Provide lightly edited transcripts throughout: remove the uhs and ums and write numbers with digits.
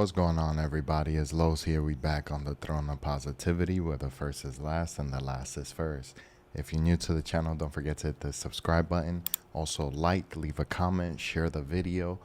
What's going on, everybody? It's Los here. We back on the throne of positivity, where the first is last and the last is first. If you're new to the channel, don't forget to hit the subscribe button. Also, like, leave a comment, share the video,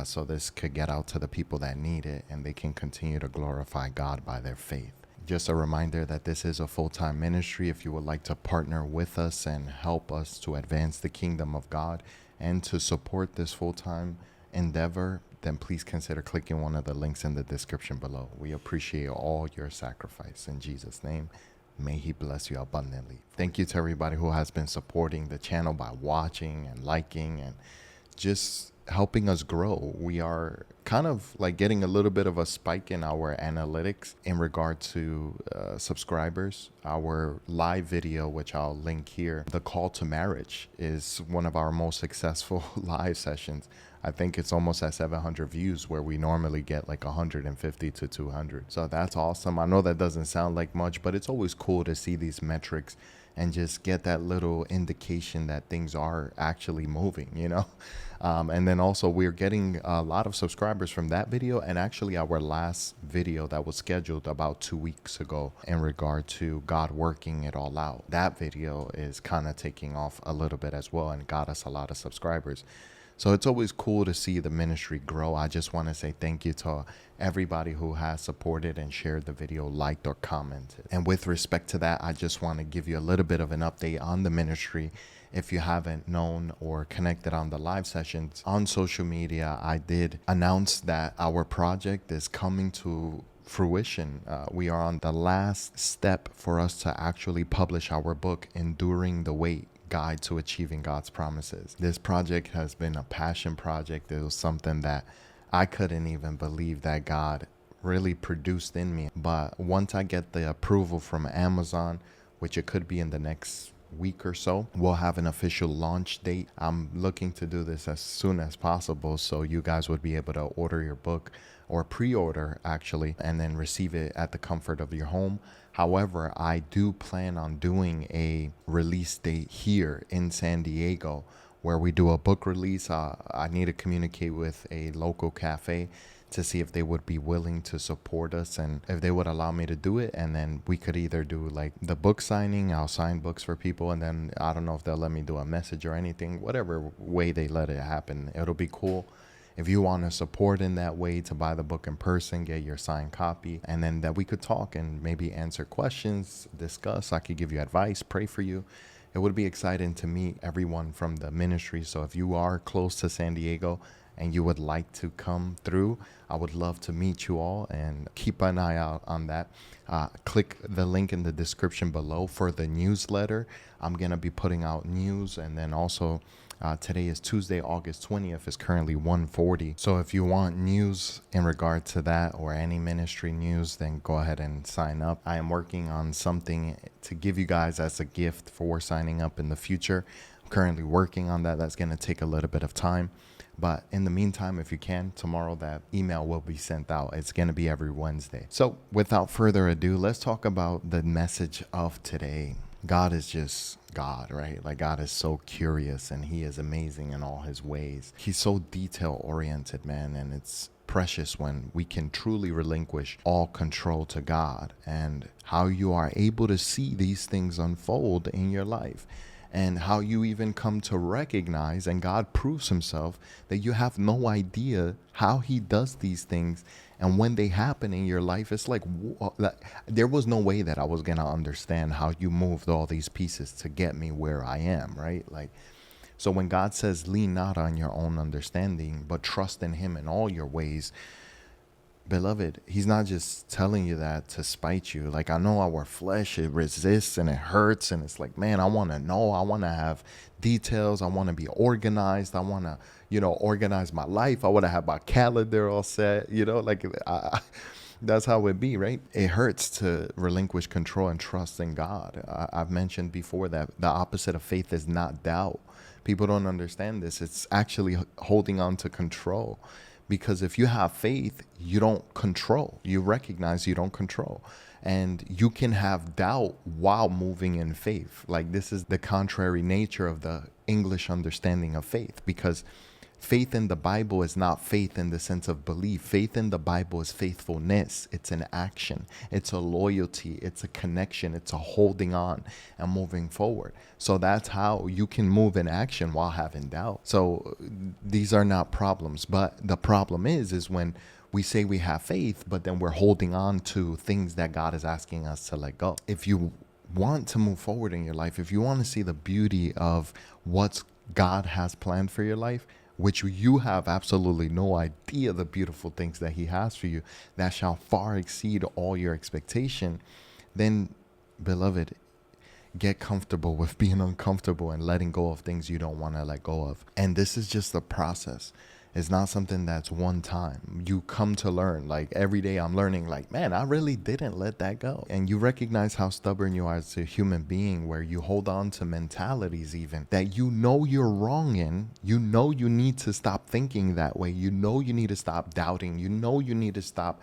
so this could get out to the people that need it, and they can continue to glorify God by their faith. Just a reminder that this is a full-time ministry. If you would like to partner with us and help us to advance the kingdom of God and to support this full-time endeavor, then please consider clicking one of the links in the description below. We appreciate all your sacrifice. In Jesus' name, may He bless you abundantly. Thank you to everybody who has been supporting the channel by watching and liking and just helping us grow. We are kind of like getting a little bit of a spike in our analytics in regard to subscribers. Our live video, which I'll link here, the call to marriage, is one of our most successful live sessions. I think it's almost at 700 views, where we normally get like 150 to 200. So that's awesome. I know that doesn't sound like much, but it's always cool to see these metrics and just get that little indication that things are actually moving. And then also we're getting a lot of subscribers from that video, and actually our last video that was scheduled about 2 weeks ago in regard to God working it all out. That video is kind of taking off a little bit as well and got us a lot of subscribers. So it's always cool to see the ministry grow. I just want to say thank you to everybody who has supported and shared the video, liked or commented. And with respect to that, I just want to give you a little bit of an update on the ministry. If you haven't known or connected on the live sessions on social media, I did announce that our project is coming to fruition. We are on the last step for us to actually publish our book, Enduring the Wait: Guide to Achieving God's Promises. This project has been a passion project. It was something that I couldn't even believe that God really produced in me. But once I get the approval from Amazon, which it could be in the next week or so, we'll have an official launch date. I'm looking to do this as soon as possible, so you guys would be able to order your book, or pre-order actually, and then receive it at the comfort of your home. However, I do plan on doing a release date here in San Diego, where we do a book release. I need to communicate with a local cafe to see if they would be willing to support us and if they would allow me to do it. And then we could either do like the book signing, I'll sign books for people, and then I don't know if they'll let me do a message or anything. Whatever way they let it happen, it'll be cool. If you want to support in that way, to buy the book in person, get your signed copy, and then that we could talk and maybe answer questions, discuss. I could give you advice, pray for you. It would be exciting to meet everyone from the ministry. So if you are close to San Diego and you would like to come through, I would love to meet you all, and keep an eye out on that. Click the link in the description below for the newsletter. I'm going to be putting out news, and then also today is Tuesday, August 20th. It's currently 1:40. So if you want news in regard to that or any ministry news, then go ahead and sign up. I am working on something to give you guys as a gift for signing up in the future. I'm currently working on that. That's going to take a little bit of time. But in the meantime, if you can, tomorrow that email will be sent out. It's going to be every Wednesday. So without further ado, let's talk about the message of today. God is just God, right? Like, God is so curious and He is amazing in all His ways. He's so detail oriented, man. And it's precious when we can truly relinquish all control to God, and how you are able to see these things unfold in your life, and how you even come to recognize, and God proves Himself, that you have no idea how He does these things. And when they happen in your life, it's like, there was no way that I was going to understand how you moved all these pieces to get me where I am, right? Like, so when God says, lean not on your own understanding, but trust in Him in all your ways, beloved, He's not just telling you that to spite you. Like, I know our flesh, it resists and it hurts, and it's like, man, I want to know, I want to have details, I want to be organized, I want to, organize my life, I want to have my calendar all set, like, that's how it be, right? It hurts to relinquish control and trust in God. I've mentioned before that the opposite of faith is not doubt. People don't understand this. It's actually holding on to control. Because if you have faith, you don't control. You recognize you don't control. And you can have doubt while moving in faith. Like, this is the contrary nature of the English understanding of faith. Because Faith in the Bible is not faith in the sense of belief. Faith in the Bible is faithfulness. It's an action. It's a loyalty. It's a connection. It's a holding on and moving forward. So that's how you can move in action while having doubt. So these are not problems. But the problem is when we say we have faith, but then we're holding on to things that God is asking us to let go. If you want to move forward in your life, if you want to see the beauty of what God has planned for your life, which you have absolutely no idea the beautiful things that he has for you that shall far exceed all your expectation, then, beloved, get comfortable with being uncomfortable and letting go of things you don't want to let go of. And this is just a process. It's not something that's one time. You come to learn. Like every day I'm learning, like, man, I really didn't let that go. And you recognize how stubborn you are as a human being, where you hold on to mentalities even that you know you're wrong in. You know you need to stop thinking that way. You know you need to stop doubting. You know you need to stop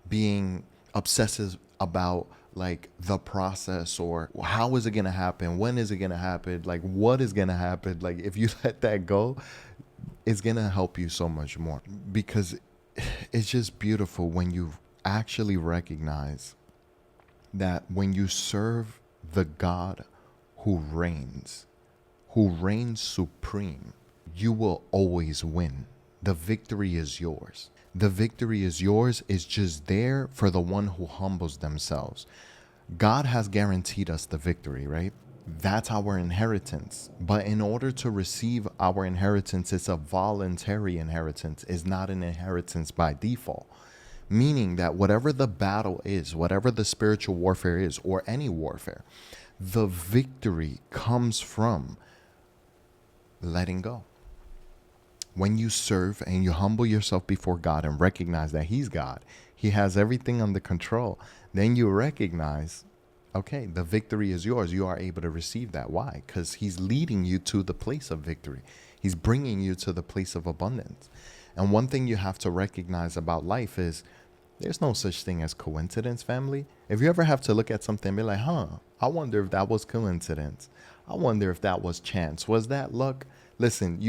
being obsessive about like the process, or how is it going to happen? When is it going to happen? Like what is going to happen? Like if you let that go, it's going to help you so much more, because it's just beautiful when you actually recognize that when you serve the God who reigns supreme, you will always win. The victory is yours. The victory is yours. It's just there for the one who humbles themselves. God has guaranteed us the victory, right? That's our inheritance. But in order to receive our inheritance, it's a voluntary inheritance. It's not an inheritance by default. Meaning that whatever the battle is, whatever the spiritual warfare is, or any warfare, the victory comes from letting go. When you serve and you humble yourself before God and recognize that he's God, he has everything under control, then you recognize, okay, the victory is yours. You are able to receive that. Why? Because he's leading you to the place of victory. He's bringing you to the place of abundance. And one thing you have to recognize about life is there's no such thing as coincidence, family. If you ever have to look at something and be like, I wonder if that was coincidence. I wonder if that was chance. Was that luck? Listen,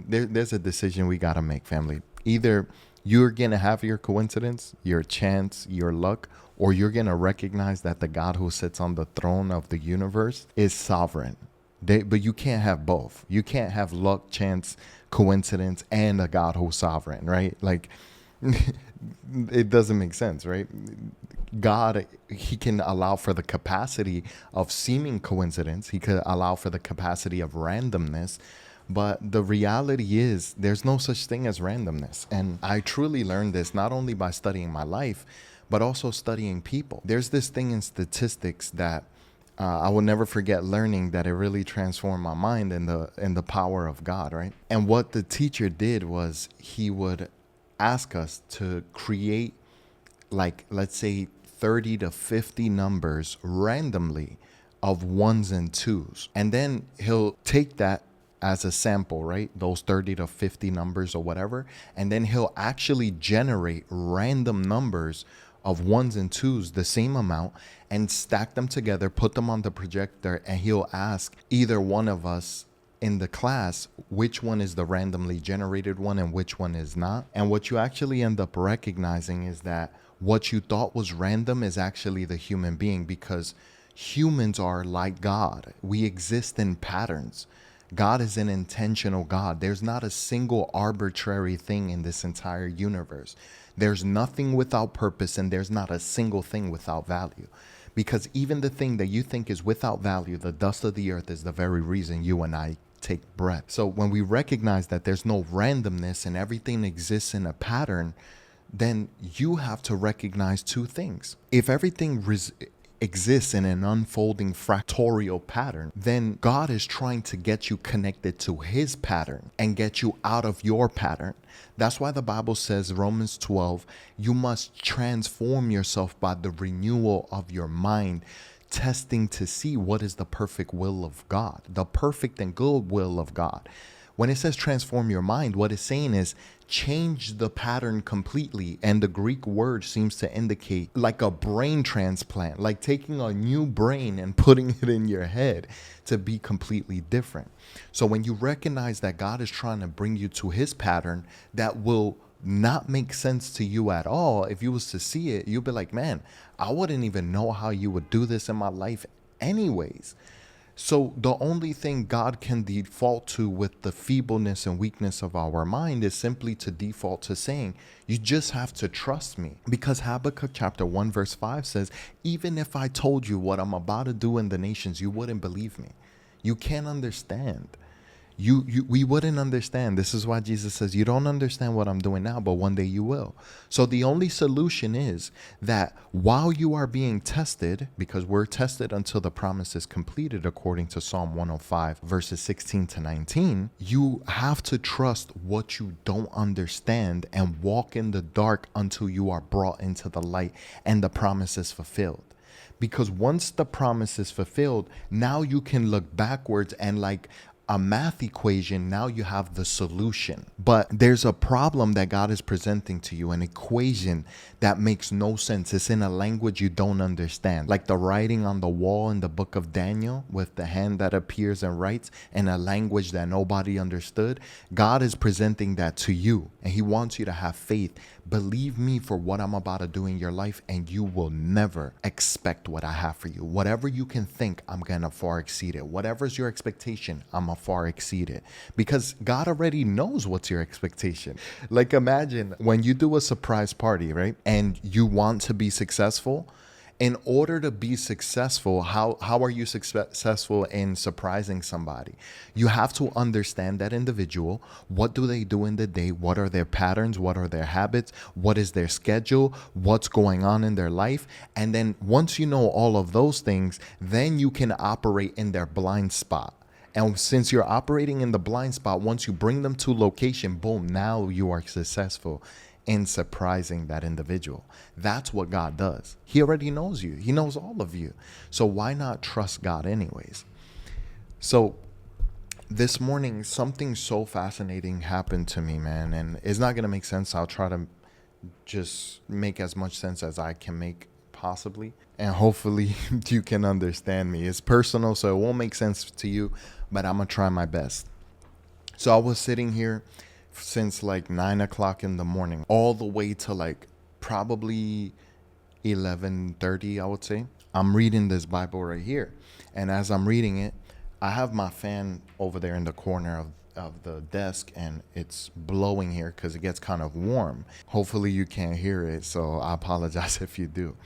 there's a decision we got to make, family. Either you're going to have your coincidence, your chance, your luck, or you're going to recognize that the God who sits on the throne of the universe is sovereign. But you can't have both. You can't have luck, chance, coincidence, and a God who's sovereign, right? Like, it doesn't make sense, right? God, he can allow for the capacity of seeming coincidence. He could allow for the capacity of randomness. But the reality is there's no such thing as randomness. And I truly learned this not only by studying my life, but also studying people. There's this thing in statistics that I will never forget learning, that it really transformed my mind in the power of God, right? And what the teacher did was he would ask us to create, like, let's say 30 to 50 numbers randomly of ones and twos. And then he'll take that as a sample, right? Those 30 to 50 numbers or whatever. And then he'll actually generate random numbers of ones and twos, the same amount, and stack them together, put them on the projector, and he'll ask either one of us in the class which one is the randomly generated one and which one is not. And what you actually end up recognizing is that what you thought was random is actually the human being, because humans are like God. We exist in patterns. God is an intentional God. There's not a single arbitrary thing in this entire universe. There's nothing without purpose, and there's not a single thing without value. Because even the thing that you think is without value, the dust of the earth, is the very reason you and I take breath. So when we recognize that there's no randomness and everything exists in a pattern, then you have to recognize two things. If everything exists in an unfolding fractorial pattern, then God is trying to get you connected to his pattern and get you out of your pattern. That's why the Bible says, Romans 12, you must transform yourself by the renewal of your mind, testing to see what is the perfect will of God, the perfect and good will of God. When it says transform your mind, what it's saying is change the pattern completely. And the Greek word seems to indicate like a brain transplant, like taking a new brain and putting it in your head to be completely different. So when you recognize that God is trying to bring you to his pattern that will not make sense to you at all, if you was to see it, you'll be like, man, I wouldn't even know how you would do this in my life anyways. So the only thing God can default to with the feebleness and weakness of our mind is simply to default to saying, you just have to trust me. Because Habakkuk chapter 1 verse 5 says, even if I told you what I'm about to do in the nations, you wouldn't believe me. You can't understand. We wouldn't understand. This is why Jesus says, you don't understand what I'm doing now, but one day you will. So the only solution is that while you are being tested, because we're tested until the promise is completed, according to Psalm 105, verses 16 to 19, you have to trust what you don't understand and walk in the dark until you are brought into the light and the promise is fulfilled. Because once the promise is fulfilled, now you can look backwards and like a math equation, now you have the solution. But there's a problem that God is presenting to you, an equation that makes no sense. It's in a language you don't understand. Like the writing on the wall in the book of Daniel with the hand that appears and writes in a language that nobody understood. God is presenting that to you and he wants you to have faith. Believe me for what I'm about to do in your life and you will never expect what I have for you. Whatever you can think, I'm going to far exceed it. Whatever's your expectation, I'm going to far exceed it. Because God already knows what's your expectation. Like imagine when you do a surprise party, right? And you want to be successful. In order to be successful, how are you successful in surprising somebody? You have to understand that individual. What do they do in the day? What are their patterns? What are their habits? What is their schedule? What's going on in their life? And then once you know all of those things, then you can operate in their blind spot. And since you're operating in the blind spot, once you bring them to location, boom, now you are successful in surprising that individual. That's what God does. He already knows you. He knows all of you. So why not trust God anyways? So this morning, something so fascinating happened to me, man. And it's not going to make sense. I'll try to just make as much sense as I can make possibly. And hopefully you can understand me. It's personal, so it won't make sense to you, but I'm going to try my best. So I was sitting here since like 9 o'clock in the morning all the way to like probably 11:30, I would say. I'm reading this Bible right here, and as I'm reading it, I have my fan over there in the corner of the desk, and it's blowing here because it gets kind of warm. Hopefully you can't hear it, so I apologize if you do.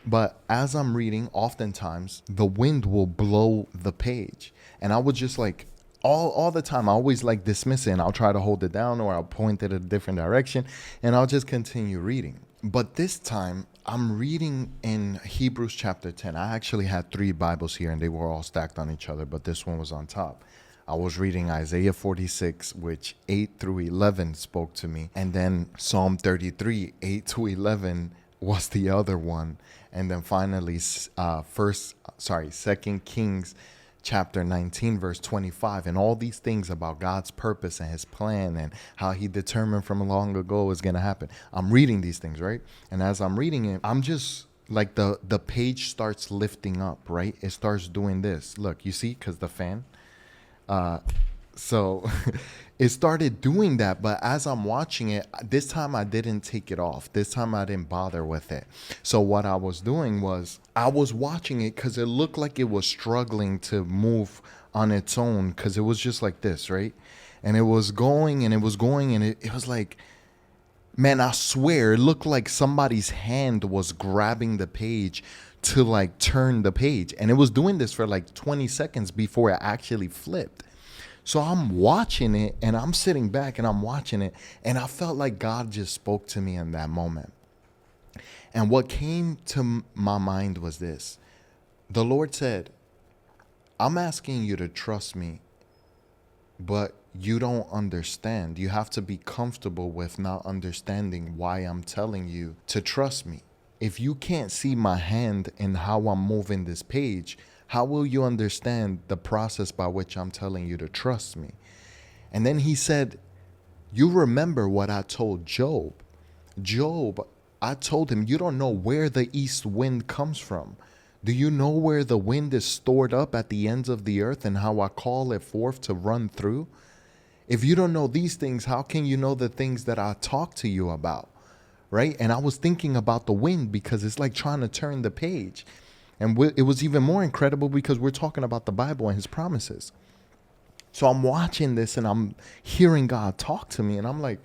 But as I'm reading, oftentimes the wind will blow the page, and I would just like all the time, I always like dismiss it, and I'll try to hold it down or I'll point it a different direction and I'll just continue reading. But this time I'm reading in Hebrews chapter 10. I actually had 3 Bibles here and they were all stacked on each other, but this one was on top. I was reading Isaiah 46, which 8 through 11 spoke to me. And then Psalm 33, 8 to 11 was the other one. And then finally, 2 Kings chapter 19, verse 25, and all these things about God's purpose and his plan and how he determined from long ago is going to happen. I'm reading these things, right? And as I'm reading it, I'm just like the page starts lifting up, right? It starts doing this. Look, you see, because the fan. So it started doing that. But as I'm watching it, this time I didn't take it off. This time I didn't bother with it. So what I was doing was I was watching it because it looked like it was struggling to move on its own, because it was just like this, right? And it was going and it was going and it was like, man, I swear it looked like somebody's hand was grabbing the page to like turn the page. And it was doing this for like 20 seconds before it actually flipped. So I'm watching it and I'm sitting back and I'm watching it, and I felt like God just spoke to me in that moment. And what came to my mind was this. The Lord said, I'm asking you to trust me, but you don't understand. You have to be comfortable with not understanding why I'm telling you to trust me. If you can't see my hand in how I'm moving this page, how will you understand the process by which I'm telling you to trust me? And then he said, you remember what I told Job. Job, I told him, you don't know where the east wind comes from. Do you know where the wind is stored up at the ends of the earth and how I call it forth to run through? If you don't know these things, how can you know the things that I talk to you about? Right? And I was thinking about the wind because it's like trying to turn the page. And it was even more incredible because we're talking about the Bible and his promises. So I'm watching this and I'm hearing God talk to me. And I'm like,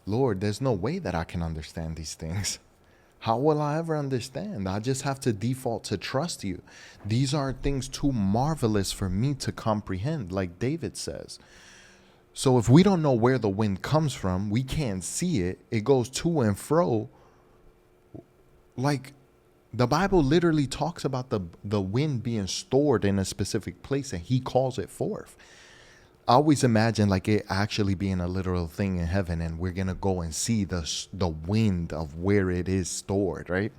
Lord, there's no way that I can understand these things. How will I ever understand? I just have to default to trust you. These are things too marvelous for me to comprehend, like David says. So if we don't know where the wind comes from, we can't see it. It goes to and fro. Like the Bible literally talks about the wind being stored in a specific place and he calls it forth. I always imagine like it actually being a literal thing in heaven and we're going to go and see the wind of where it is stored, right?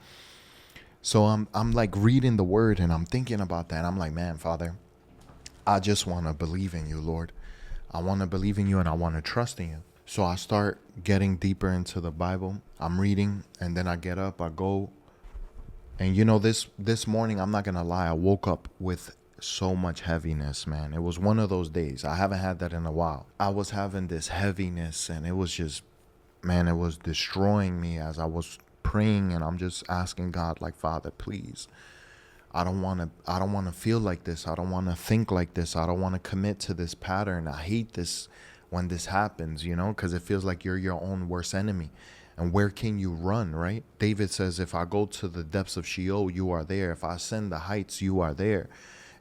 So I'm like reading the word and I'm thinking about that. I'm like, man, Father, I just want to believe in you, Lord. I want to believe in you and I want to trust in you. So I start getting deeper into the Bible. I'm reading and then I get up, I go. And you know, this morning, I'm not going to lie, I woke up with so much heaviness, man. It was one of those days. I haven't had that in a while. I was having this heaviness and it was just, man, it was destroying me as I was praying and I'm just asking God, like, Father, please. I don't want to feel like this. I don't want to think like this. I don't want to commit to this pattern. I hate this when this happens, you know, because it feels like you're your own worst enemy. And where can you run, right? David says, if I go to the depths of Sheol, you are there. If I ascend the heights, you are there.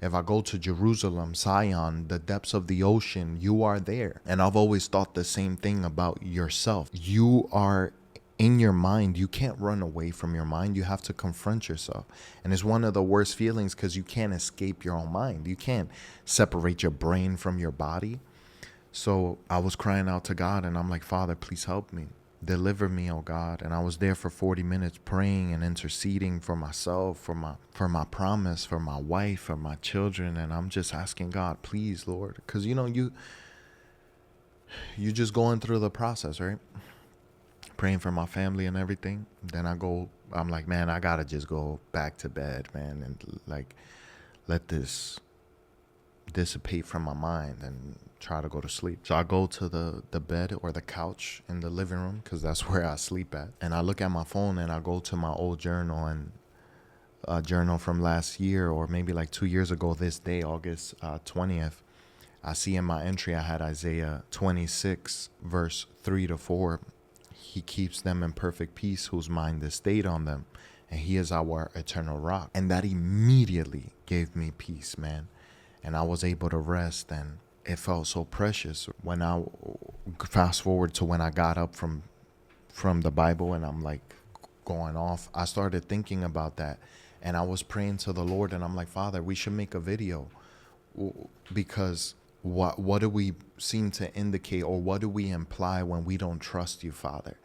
If I go to Jerusalem, Zion, the depths of the ocean, you are there. And I've always thought the same thing about yourself. You are in your mind. You can't run away from your mind. You have to confront yourself. And it's one of the worst feelings because you can't escape your own mind. You can't separate your brain from your body. So I was crying out to God and I'm like, Father, please help me. Deliver me, oh God. And I was there for 40 minutes praying and interceding for myself, for my promise, for my wife, for my children. And I'm just asking God, please, Lord. Because, you know, you just going through the process, right? Praying for my family and everything. Then I'm like, man, I got to just go back to bed, man. And like, let this dissipate from my mind and try to go to sleep. So I go to the bed or the couch in the living room because that's where I sleep at. And I look at my phone and I go to my old journal and a journal from last year or maybe like 2 years ago this day, August 20th. I see in my entry I had Isaiah 26 verse 3-4. He keeps them in perfect peace whose mind is stayed on them. And he is our eternal rock. And that immediately gave me peace, man. And I was able to rest and it felt so precious. When I fast forward to when I got up from the Bible and I'm like going off, I started thinking about that and I was praying to the Lord and I'm like, Father, we should make a video because what do we seem to indicate or what do we imply when we don't trust you, Father?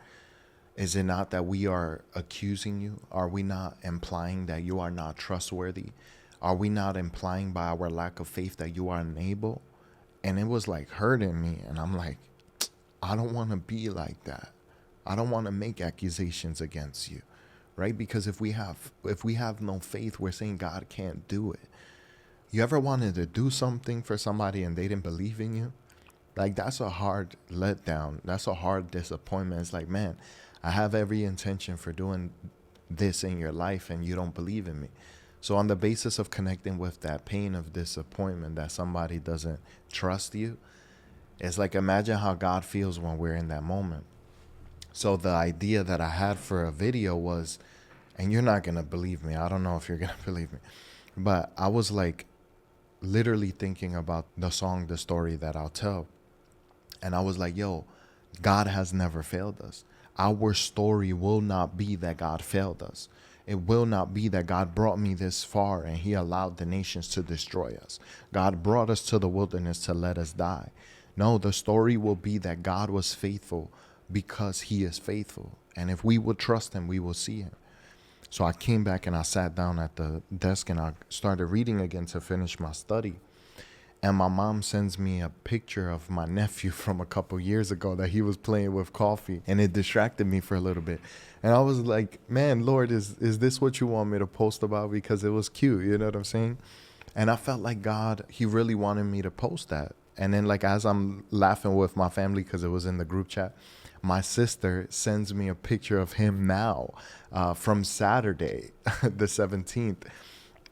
Is it not that we are accusing you? Are we not implying that you are not trustworthy? Are we not implying by our lack of faith that you are unable? And it was like hurting me. And I'm like, I don't want to be like that. I don't want to make accusations against you, right? Because if we have no faith, we're saying God can't do it. You ever wanted to do something for somebody and they didn't believe in you? Like, that's a hard letdown. That's a hard disappointment. It's like, man, I have every intention for doing this in your life and you don't believe in me. So on the basis of connecting with that pain of disappointment that somebody doesn't trust you, it's like, imagine how God feels when we're in that moment. So the idea that I had for a video was, and you're not going to believe me. I don't know if you're going to believe me, but I was like literally thinking about the song, The Story That I'll Tell. And I was like, yo, God has never failed us. Our story will not be that God failed us. It will not be that God brought me this far and he allowed the nations to destroy us. God brought us to the wilderness to let us die. No, the story will be that God was faithful because he is faithful. And if we will trust him, we will see him. So I came back and I sat down at the desk and I started reading again to finish my study. And my mom sends me a picture of my nephew from a couple years ago that he was playing with coffee, and it distracted me for a little bit. And I was like, man, Lord, is this what you want me to post about? Because it was cute, you know what I'm saying? And I felt like God, he really wanted me to post that. And then, like, as I'm laughing with my family because it was in the group chat, my sister sends me a picture of him now, from Saturday, the 17th.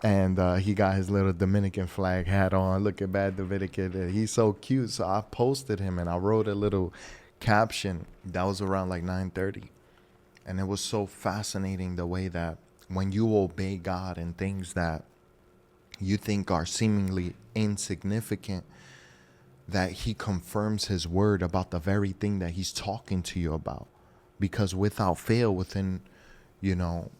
And he got his little Dominican flag hat on, looking bad Dominican. And he's so cute. So I posted him and I wrote a little caption. That was around like 9:30. And it was so fascinating the way that when you obey God in things that you think are seemingly insignificant, that he confirms his word about the very thing that he's talking to you about. Because without fail, within, you know,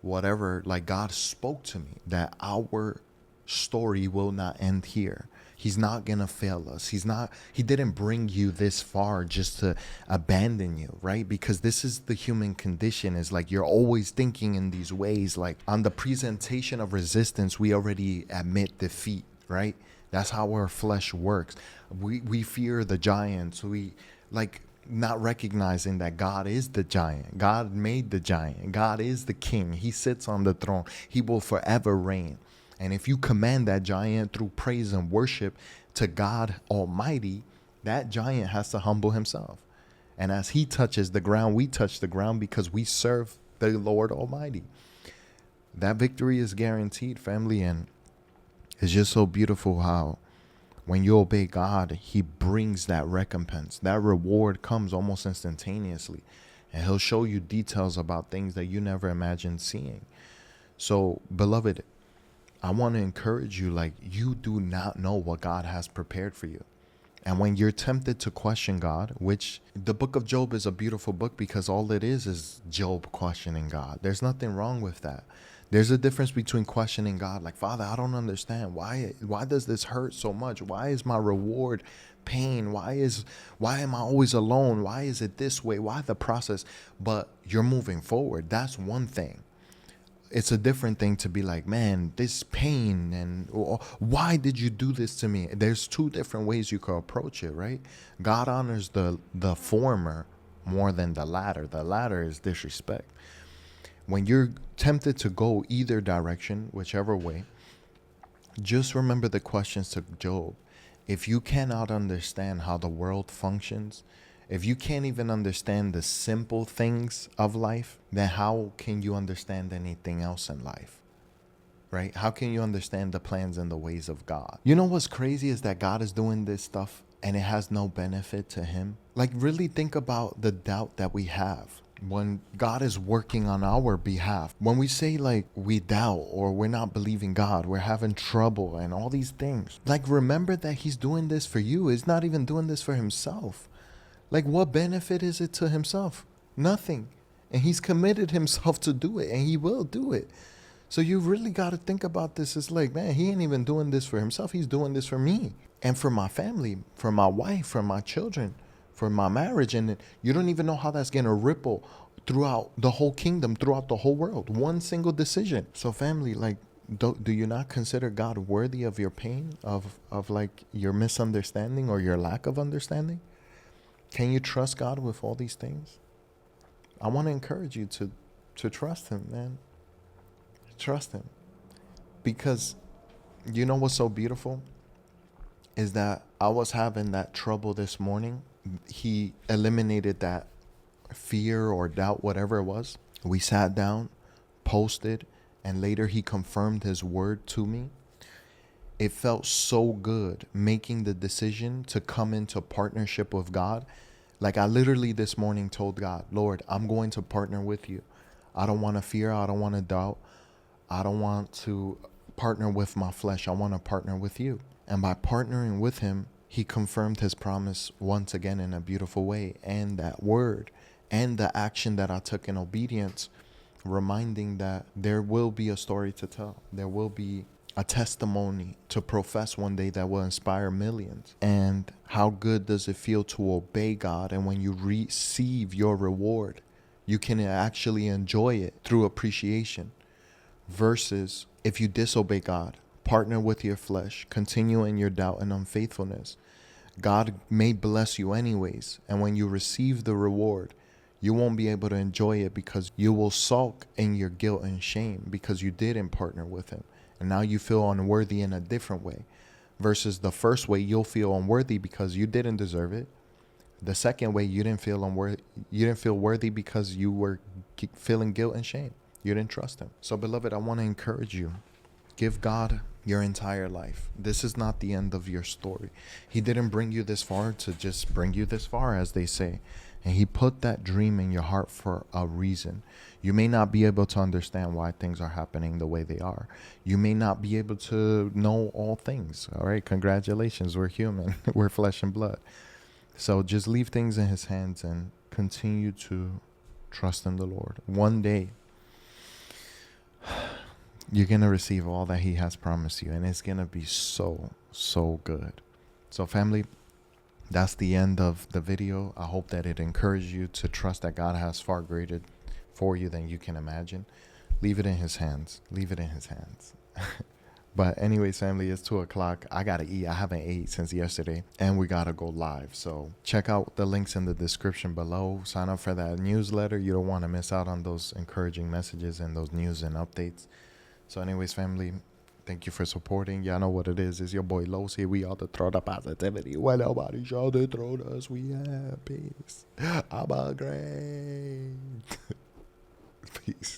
whatever, like, God spoke to me that our story will not end here. He's not going to fail us. He didn't bring you this far just to abandon you, right? Because this is the human condition, is like you're always thinking in these ways. Like, on the presentation of resistance, we already admit defeat, right? That's how our flesh works. We fear the giants. We, like, not recognizing that God is the giant. God made the giant. God is the king. He sits on the throne. He will forever reign. And if you command that giant through praise and worship to God Almighty, that giant has to humble himself. And as he touches the ground, we touch the ground because we serve the Lord Almighty. That victory is guaranteed, family. And it's just so beautiful how when you obey God, he brings that recompense. That reward comes almost instantaneously. And he'll show you details about things that you never imagined seeing. So, beloved, I want to encourage you, like, you do not know what God has prepared for you. And when you're tempted to question God, which the book of Job is a beautiful book because all it is Job questioning God. There's nothing wrong with that. There's a difference between questioning God, like, Father, I don't understand. Why does this hurt so much? Why is my reward pain? Why am I always alone? Why is it this way? Why the process? But you're moving forward. That's one thing. It's a different thing to be like, man, this pain, and why did you do this to me? There's two different ways you could approach it, right? God honors the former more than the latter. The latter is disrespect. When you're tempted to go either direction, whichever way, just remember the questions to Job. If you cannot understand how the world functions, if you can't even understand the simple things of life, then how can you understand anything else in life? Right? How can you understand the plans and the ways of God? You know what's crazy is that God is doing this stuff and it has no benefit to him. Like, really think about the doubt that we have when God is working on our behalf. When we say, like, we doubt or we're not believing God, we're having trouble and all these things. Like, remember that he's doing this for you. He's not even doing this for himself. Like, what benefit is it to himself? Nothing. And he's committed himself to do it, and he will do it. So you really got to think about this. It's like, man, he ain't even doing this for himself. He's doing this for me and for my family, for my wife, for my children, for my marriage. And you don't even know how that's going to ripple throughout the whole kingdom, throughout the whole world. One single decision. So family, like, do you not consider God worthy of your pain, of like your misunderstanding or your lack of understanding? Can you trust God with all these things? I want to encourage you to trust him, man. Trust him. Because you know what's so beautiful is that I was having that trouble this morning. He eliminated that fear or doubt, whatever it was. We sat down, posted, and later he confirmed his word to me. It felt so good making the decision to come into partnership with God. Like, I literally this morning told God, Lord, I'm going to partner with you. I don't want to fear. I don't want to doubt. I don't want to partner with my flesh. I want to partner with you. And by partnering with him, he confirmed his promise once again in a beautiful way. And that word and the action that I took in obedience, reminding that there will be a story to tell. There will be a testimony to profess one day that will inspire millions. And how good does it feel to obey God? And when you receive your reward, you can actually enjoy it through appreciation. Versus if you disobey God, partner with your flesh, continue in your doubt and unfaithfulness, God may bless you anyways. And when you receive the reward, you won't be able to enjoy it because you will sulk in your guilt and shame because you didn't partner with him. And now you feel unworthy in a different way. Versus the first way, you'll feel unworthy because you didn't deserve it. The second way, you didn't feel unworthy. You didn't feel worthy because you were feeling guilt and shame. You didn't trust him. So, beloved, I want to encourage you. Give God your entire life. This is not the end of your story. He didn't bring you this far to just bring you this far, as they say. And he put that dream in your heart for a reason. You may not be able to understand why things are happening the way they are. You may not be able to know all things. All right, congratulations. We're human. We're flesh and blood. So just leave things in his hands and continue to trust in the Lord. One day, you're going to receive all that he has promised you, and it's going to be so, so good. So family, that's the end of the video. I hope that it encouraged you to trust that God has far greater for you than you can imagine. Leave it in his hands. Leave it in his hands. But anyways, family, it's 2:00. I got to eat. I haven't ate since yesterday, and we got to go live. So check out the links in the description below. Sign up for that newsletter. You don't want to miss out on those encouraging messages and those news and updates. So anyways, family, thank you for supporting. Y'all know what it is. It's your boy Los here. We are the Throw the Positivity. When nobody show the throw us, we have peace. I'm a great. Peace.